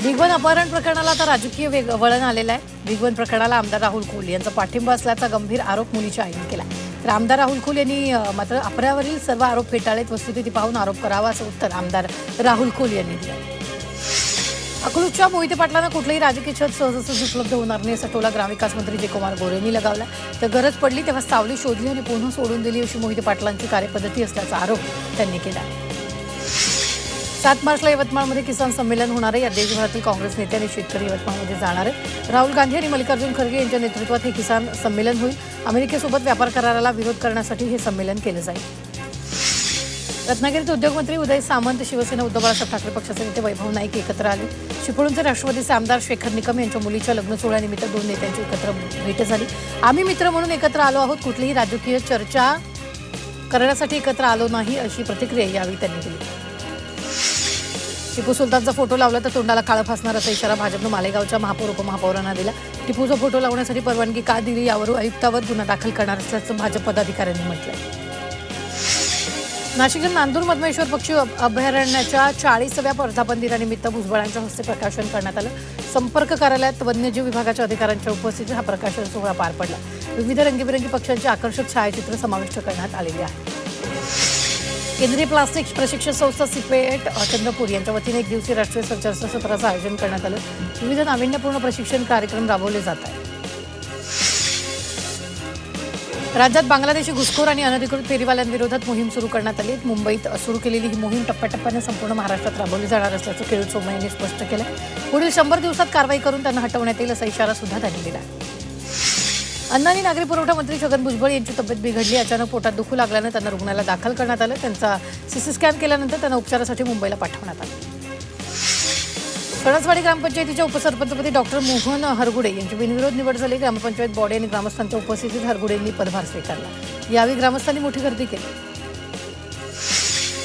Big one अपहरण प्रकरणाला आता राजकीय वळण आलेलं आहे. बिग वन प्रकरणाला आमदार राहुल कुल यांचा पाठिंबा असल्याचा गंभीर आरोप मुलीच्या आईने केला. तर आमदार राहुल कुल यांनी मात्र अपहरणावरील सर्व आरोप फेटाळत वस्तुस्थिती पाहून आरोप करावा असं उत्तर आमदार राहुल कुल यांनी दिलं. अकलूजच्या मोहिते पाटलांना कुठलेही राजकीय छत सहजासहजी उपलब्ध होणार नाही असा टोला ग्रामविकास मंत्री जयकुमार गोरे यांनी लगावला. तर गरज पडली तेव्हा सावली शोधली आणि पुन्हा सोडून दिली अशी मोहिते पाटलांची कार्यपद्धती असल्याचा आरोप त्यांनी केला. 7 मार्चला यवतमाळमध्ये किसान संमेलन होणार आहे. या देशभरातील काँग्रेस नेते आणि शेतकरी यवतमाळमध्ये जाणार आहेत. राहुल गांधी आणि मल्लिकार्जुन खरगे यांच्या नेतृत्वात हे किसान संमेलन होईल. अमेरिकेसोबत व्यापार कराराला विरोध करण्यासाठी हे संमेलन केलं जाईल. रत्नागिरीत उद्योगमंत्री उदय सामंत, शिवसेना उद्धव बाळासाहेब ठाकरे पक्षाचे नेते वैभव नाईक एकत्र आले. चिपळूणचे राष्ट्रवादीचे आमदार शेखर निकम यांच्या मुलीच्या लग्न सोहळ्यानिमित्त 2 नेत्यांची एकत्र भेट झाली. आम्ही मित्र म्हणून एकत्र आलो आहोत, कुठलीही राजकीय चर्चा करण्यासाठी एकत्र आलो नाही अशी प्रतिक्रिया यावेळी त्यांनी दिली. टिपू सुलतानचा फोटो लावला तर तोंडाला काळं फासणार असा इशारा भाजपनं मालेगावच्या महापौर उपमहापौरांना दिला. टिपूचा फोटो लावण्यासाठी परवानगी का दिली यावर आयुक्तावर गुन्हा दाखल करणार असल्याचं भाजप पदाधिकाऱ्यांनी म्हटलं. नाशिकच्या नांदूर मधमेश्वर पक्षी अभयारण्याच्या 40व्या वर्धापन दिनानिमित्त भुजबळांच्या हस्ते प्रकाशन करण्यात आलं. संपर्क कार्यालयात वन्यजीव विभागाच्या अधिकाऱ्यांच्या उपस्थितीत हा प्रकाशन सोहळा पार पडला. विविध रंगीबेरंगी पक्ष्यांची आकर्षक छायाचित्र समाविष्ट करण्यात आलेली आहे. केंद्रीय प्लास्टिक प्रशिक्षण संस्था सिपेट चंद्रपूर यांच्या वतीने 1 दिवसीय राष्ट्रीय चर्चासत्राचं आयोजन करण्यात आलं. विविध नाविन्यपूर्ण प्रशिक्षण कार्यक्रम राबवले जात आहेत. राज्यात बांगलादेशी घुसखोर आणि अनधिकृत फेरीवाल्यांविरोधात मोहीम सुरू करण्यात आली. मुंबईत सुरू केलेली ही मोहीम टप्प्याटप्प्याने संपूर्ण महाराष्ट्रात राबवली जाणार असल्याचं किरीट सोमय्या यांनी स्पष्ट केलं. पुढील 100 दिवसात कारवाई करून त्यांना हटवण्यात येईल असा इशारा सुद्धा त्यांनी दिला. अन्न आणि नागरी पुरवठा मंत्री छगन भुजबळ यांची तब्येत बिघडली. अचानक पोटात दुखू लागल्यानं त्यांना रुग्णालयात दाखल करण्यात आलं. त्यांचा सीसी स्कॅन केल्यानंतर त्यांना उपचारासाठी मुंबईला पाठवण्यात आलं. कणसवाडी ग्रामपंचायतीच्या उपसरपंचपदी डॉक्टर मोहन हरगुडे यांची बिनविरोध निवड झाली. ग्रामपंचायत बॉडी आणि ग्रामस्थांच्या उपस्थितीत हरगुडे यांनी पदभार स्वीकारला. यावेळी ग्रामस्थांनी मोठी गर्दी केली.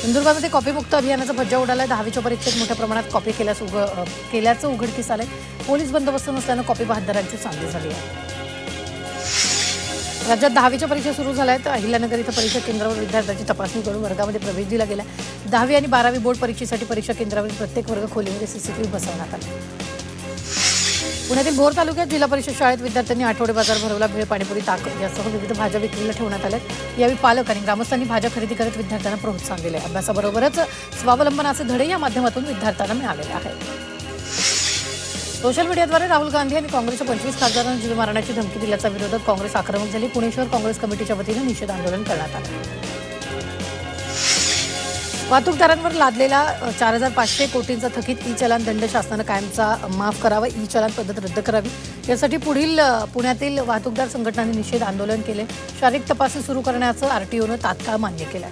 नंदुरबारमध्ये कॉपीमुक्त अभियानाचा भज्जा उडाला. 10वीच्या परीक्षेत मोठ्या प्रमाणात कॉपी केल्याचं उघडकीस आलंय. पोलीस बंदोबस्त नसल्यानं कॉपी बहादरांची चांगली झाली आहे. राज्यात 10वीच्या परीक्षा सुरू झाल्या आहेत. अहिल्यानगर इथं परीक्षा केंद्रावर विद्यार्थ्यांची तपासणी करून वर्गामध्ये प्रवेश दिला गेला. 10वी आणि 12वी बोर्ड परीक्षेसाठी परीक्षा केंद्रावरील प्रत्येक वर्ग खोलीमध्ये सीसीटीव्ही बसवण्यात आला. पुण्यातील भोर तालुक्यात जिल्हा परिषद शाळेत विद्यार्थ्यांनी आठवडे बाजार भरवला. भेळ, पाणीपुरी, ताक यासह विविध भाज्या विक्रीला ठेवण्यात आल्या. यावेळी पालक आणि ग्रामस्थांनी भाज्या खरेदी करत विद्यार्थ्यांना प्रोत्साहन दिले. अभ्यासाबरोबरच स्वावलंबनाचे धडे या माध्यमातून विद्यार्थ्यांना मिळालेले आहेत. सोशल मीडियाद्वारे राहुल गांधी आणि काँग्रेसच्या 25 खासदारांना जीवे मारण्याची धमकी दिल्याच्या विरोधात काँग्रेस आक्रमक झाली. पुणे शहर काँग्रेस कमिटीच्या वतीनं निषेध आंदोलन करण्यात आलं. वाहतूकदारांवर लादलेला 4500 कोटींचा थकीत ई-चलान दंड शासनानं कायमचा माफ करावा. ई-चलान पद्धत रद्द करावी यासाठी पुण्यातील वाहतूकदार संघटनांनी निषेध आंदोलन केले. शारीरिक तपासणी सुरू करण्याचं आरटीओनं तात्काळ मान्य केलं.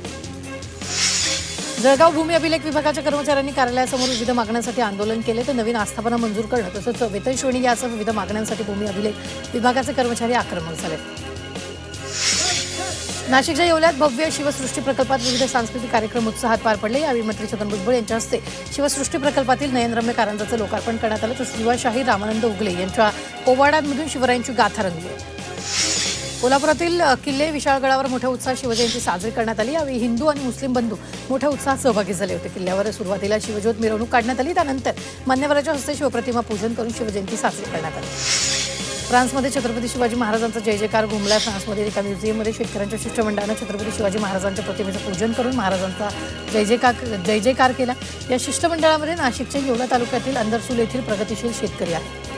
जळगाव भूमी अभिलेख विभागाच्या कर्मचाऱ्यांनी कार्यालयासमोर विविध मागण्यांसाठी आंदोलन केले. तर नवीन आस्थापना मंजूर करणं तसंच वेतन श्रेणी यासह विविध मागण्यांसाठी भूमी अभिलेख विभागाचे कर्मचारी आक्रमक झाले. नाशिकच्या येवल्यात भव्य शिवसृष्टी प्रकल्पात विविध सांस्कृतिक कार्यक्रम उत्साहात पार पडले. यावेळी मंत्री छगन भुजबळ यांच्या हस्ते शिवसृष्टी प्रकल्पातील नयनरम्य कारंजाचं लोकार्पण करण्यात आलं. तसंच युवा शाहीर रामानंद उगले यांच्या पोवाड्यांमधून शिवरायांची गाथा रंगली. कोल्हापुरातील किल्ले विशाळगडावर मोठ्या उत्साहात शिवजयंती साजरी करण्यात आली. यावेळी हिंदू आणि मुस्लिम बंधू मोठ्या उत्साहात सहभागी झाले होते. किल्ल्यावर सुरुवातीला शिवज्योत मिरवणूक काढण्यात आली. त्यानंतर मान्यवरांच्या हस्ते शिवप्रतिमा पूजन करून शिवजयंती साजरी करण्यात आली. फ्रान्समध्ये छत्रपती शिवाजी महाराजांचा जय जयकार घुमला. फ्रान्समधील एका म्युझियममध्ये शेतकऱ्यांच्या शिष्टमंडळानं छत्रपती शिवाजी महाराजांच्या प्रतिमेचं पूजन करून महाराजांचा जय जयकार केला. या शिष्टमंडळामध्ये नाशिकच्या येवला तालुक्यातील अंदरसूल येथील प्रगतिशील शेतकरी आहेत.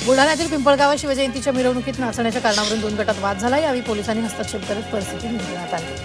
बुलढाण्यातील पिंपळगावात शिवजयंतीच्या मिरवणुकीत नाचण्याच्या कारणावरून 2 गटात वाद झाला. यावेळी पोलिसांनी हस्तक्षेप करत परिस्थिती नियंत्रणात आणली.